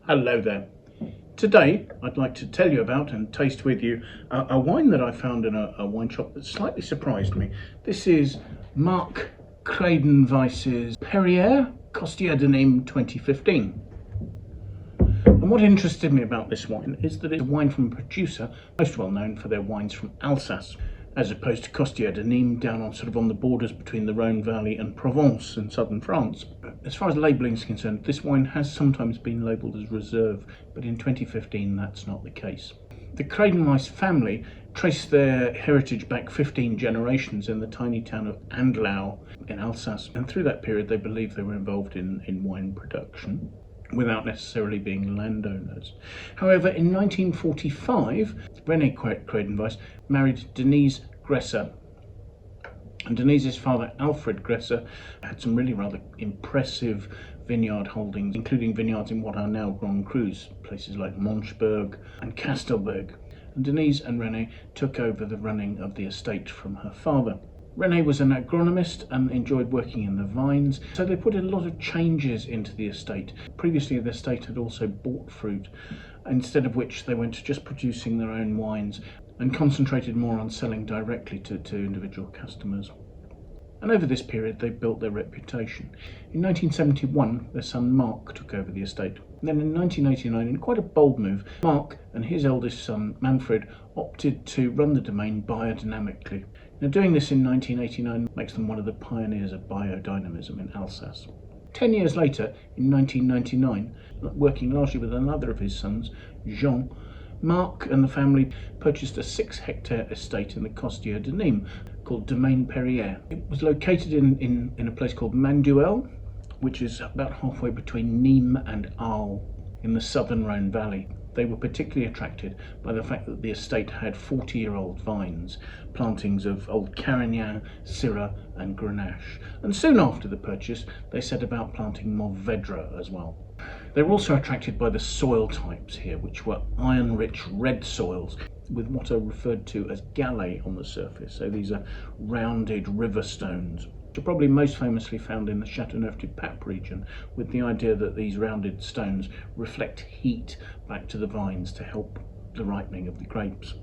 Hello there. Today I'd like to tell you about and taste with you a wine that I found in a wine shop that slightly surprised me. This is Marc Kreydenweiss's Perrieres Costieres de Nimes 2015. And what interested me about this wine is that it's a wine from a producer most well known for their wines from Alsace, as opposed to Costieres de Nimes down on the borders between the Rhone Valley and Provence in southern France. As far as labelling is concerned, this wine has sometimes been labelled as reserve, but in 2015 that's not the case. The Kreydenweiss family trace their heritage back 15 generations in the tiny town of Andlau in Alsace, and through that period they believe they were involved in wine production without necessarily being landowners. However, in 1945, René Kreydenweiss married Denise Gresser, and Denise's father, Alfred Gresser, had some really rather impressive vineyard holdings, including vineyards in what are now Grand Crus, places like Monchberg and Castelberg. And Denise and René took over the running of the estate from her father. René was an agronomist and enjoyed working in the vines, so they put a lot of changes into the estate. Previously, the estate had also bought fruit, instead of which they went to just producing their own wines and concentrated more on selling directly to individual customers. And over this period, they built their reputation. In 1971, their son Marc took over the estate. And then in 1989, in quite a bold move, Marc and his eldest son, Manfred, opted to run the domain biodynamically. Now, doing this in 1989 makes them one of the pioneers of biodynamism in Alsace. 10 years later, in 1999, working largely with another of his sons, Jean, Marc and the family purchased a 6-hectare estate in the Costieres de Nimes called Domaine Perrieres. It was located in a place called Andlau, which is about halfway between Nimes and Arles in the southern Rhone Valley. They were particularly attracted by the fact that the estate had 40-year-old vines, plantings of old Carignan, Syrah and Grenache. And soon after the purchase, they set about planting Mourvedre as well. They were also attracted by the soil types here, which were iron-rich red soils with what are referred to as galets on the surface. So these are rounded river stones, which are probably most famously found in the Châteauneuf-du-Pape region, with the idea that these rounded stones reflect heat back to the vines to help the ripening of the grapes.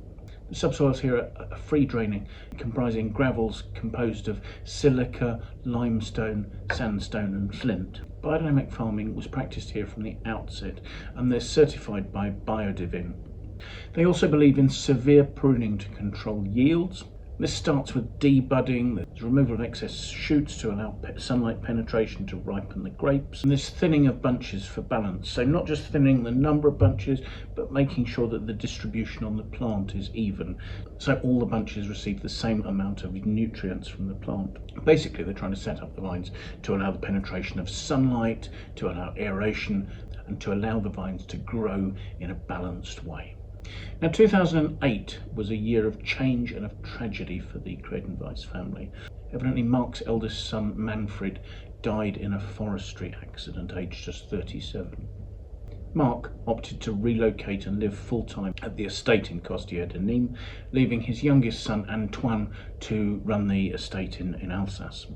The subsoils here are free draining, comprising gravels composed of silica, limestone, sandstone and flint. Biodynamic farming was practiced here from the outset, and they're certified by Biodynamic. They also believe in severe pruning to control yields. This starts with debudding, there's removal of excess shoots to allow sunlight penetration to ripen the grapes, and there's thinning of bunches for balance. So not just thinning the number of bunches, but making sure that the distribution on the plant is even, so all the bunches receive the same amount of nutrients from the plant. Basically, they're trying to set up the vines to allow the penetration of sunlight, to allow aeration, and to allow the vines to grow in a balanced way. Now, 2008 was a year of change and of tragedy for the Kreydenweiss family. Evidently, Marc's eldest son, Manfred, died in a forestry accident, aged just 37. Marc opted to relocate and live full-time at the estate in Costieres de Nimes, leaving his youngest son, Antoine, to run the estate in Alsace.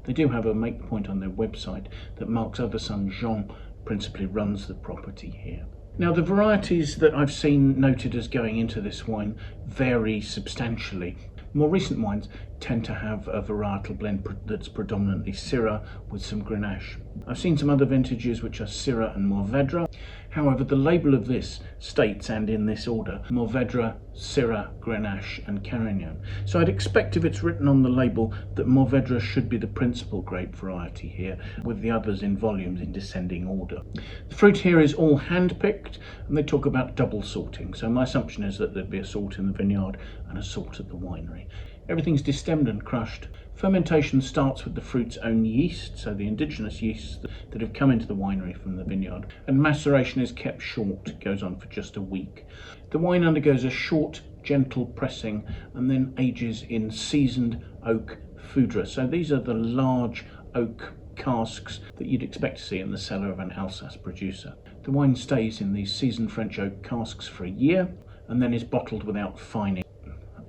They do have a make point on their website that Marc's other son, Jean, principally runs the property here. Now, the varieties that I've seen noted as going into this wine vary substantially. More recent wines tend to have a varietal blend that's predominantly Syrah with some Grenache. I've seen some other vintages which are Syrah and Mourvedre. However, the label of this states, and in this order, Mourvedre, Syrah, Grenache and Carignan. So I'd expect if it's written on the label that Mourvedre should be the principal grape variety here, with the others in volumes in descending order. The fruit here is all hand-picked, and they talk about double sorting. So my assumption is that there'd be a sort in the vineyard and a sort at the winery. Everything's destemmed and crushed. Fermentation starts with the fruit's own yeast, so the indigenous yeasts that have come into the winery from the vineyard, and maceration is kept short, it goes on for just a week. The wine undergoes a short, gentle pressing and then ages in seasoned oak foudre. So these are the large oak casks that you'd expect to see in the cellar of an Alsace producer. The wine stays in these seasoned French oak casks for a year and then is bottled without fining.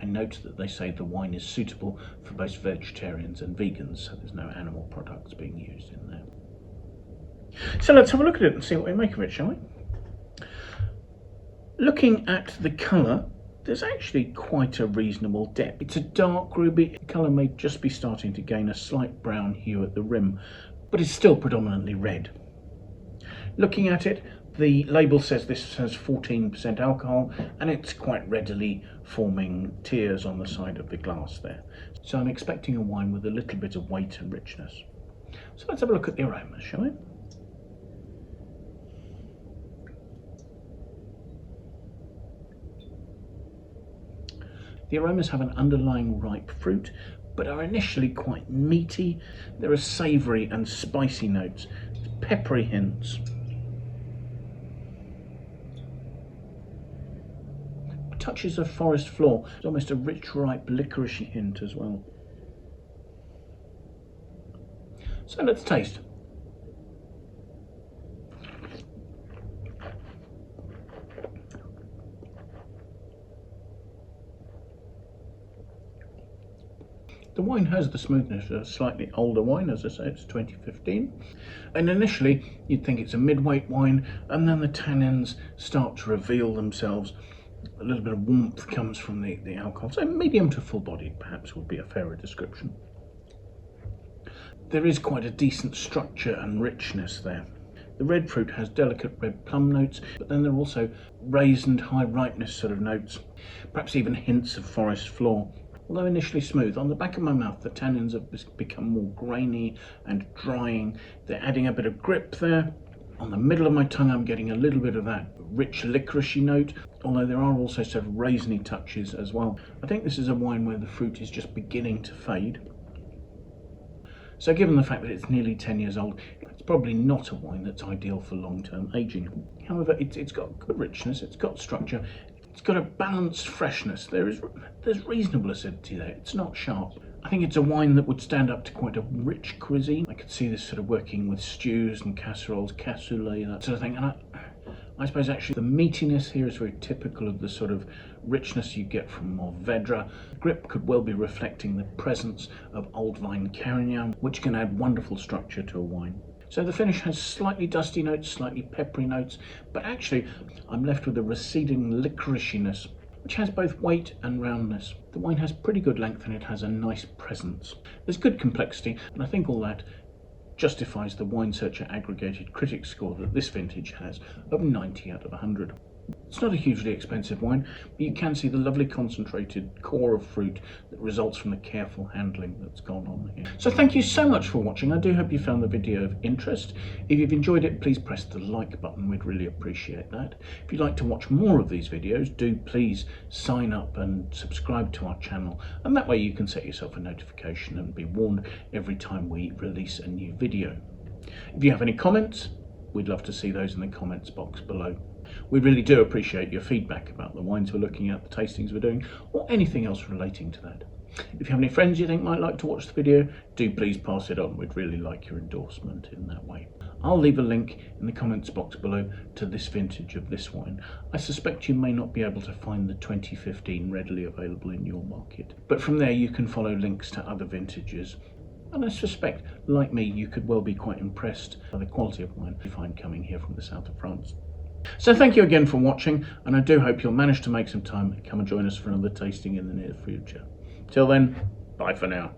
I note that they say the wine is suitable for both vegetarians and vegans, so there's no animal products being used in there. So let's have a look at it and see what we make of it, shall we? Looking at the colour, there's actually quite a reasonable depth. It's a dark ruby. The colour may just be starting to gain a slight brown hue at the rim, but it's still predominantly red. Looking at it, the label says this has 14% alcohol, and it's quite readily forming tears on the side of the glass there. So I'm expecting a wine with a little bit of weight and richness. So let's have a look at the aromas, shall we? The aromas have an underlying ripe fruit, but are initially quite meaty. There are savoury and spicy notes, peppery hints. Touches of forest floor. It's almost a rich, ripe, licoricey hint as well. So let's taste. The wine has the smoothness of a slightly older wine, as I say, it's 2015. And initially, you'd think it's a mid-weight wine, and then the tannins start to reveal themselves. A little bit of warmth comes from the alcohol, so medium to full-bodied perhaps would be a fairer description. There is quite a decent structure and richness there. The red fruit has delicate red plum notes, but then there are also raisined, high ripeness sort of notes, perhaps even hints of forest floor. Although initially smooth, on the back of my mouth the tannins have become more grainy and drying. They're adding a bit of grip there. On the middle of my tongue I'm getting a little bit of that rich licoricey note, although there are also sort of raisiny touches as well. I think this is a wine where the fruit is just beginning to fade. So given the fact that it's nearly 10 years old, it's probably not a wine that's ideal for long-term aging. However, it's got good richness, it's got structure, it's got a balanced freshness. There's reasonable acidity there, it's not sharp. I think it's a wine that would stand up to quite a rich cuisine. I could see this sort of working with stews and casseroles, cassoulet, that sort of thing. And I suppose actually the meatiness here is very typical of the sort of richness you get from Mourvedre. Grip could well be reflecting the presence of old vine Carignan, which can add wonderful structure to a wine. So the finish has slightly dusty notes, slightly peppery notes, but actually I'm left with a receding licoriciness, which has both weight and roundness. The wine has pretty good length and it has a nice presence. There's good complexity, and I think all that justifies the Wine Searcher aggregated critic score that this vintage has of 90 out of 100. It's not a hugely expensive wine, but you can see the lovely concentrated core of fruit that results from the careful handling that's gone on here. So thank you so much for watching. I do hope you found the video of interest. If you've enjoyed it, please press the like button. We'd really appreciate that. If you'd like to watch more of these videos, do please sign up and subscribe to our channel, and that way you can set yourself a notification and be warned every time we release a new video. If you have any comments, we'd love to see those in the comments box below. We really do appreciate your feedback about the wines we're looking at, the tastings we're doing, or anything else relating to that. If you have any friends you think might like to watch the video, do please pass it on. We'd really like your endorsement in that way. I'll leave a link in the comments box below to this vintage of this wine. I suspect you may not be able to find the 2015 readily available in your market, but from there you can follow links to other vintages. And I suspect, like me, you could well be quite impressed by the quality of wine you find coming here from the south of France. So thank you again for watching, and I do hope you'll manage to make some time and come and join us for another tasting in the near future. Till then, bye for now.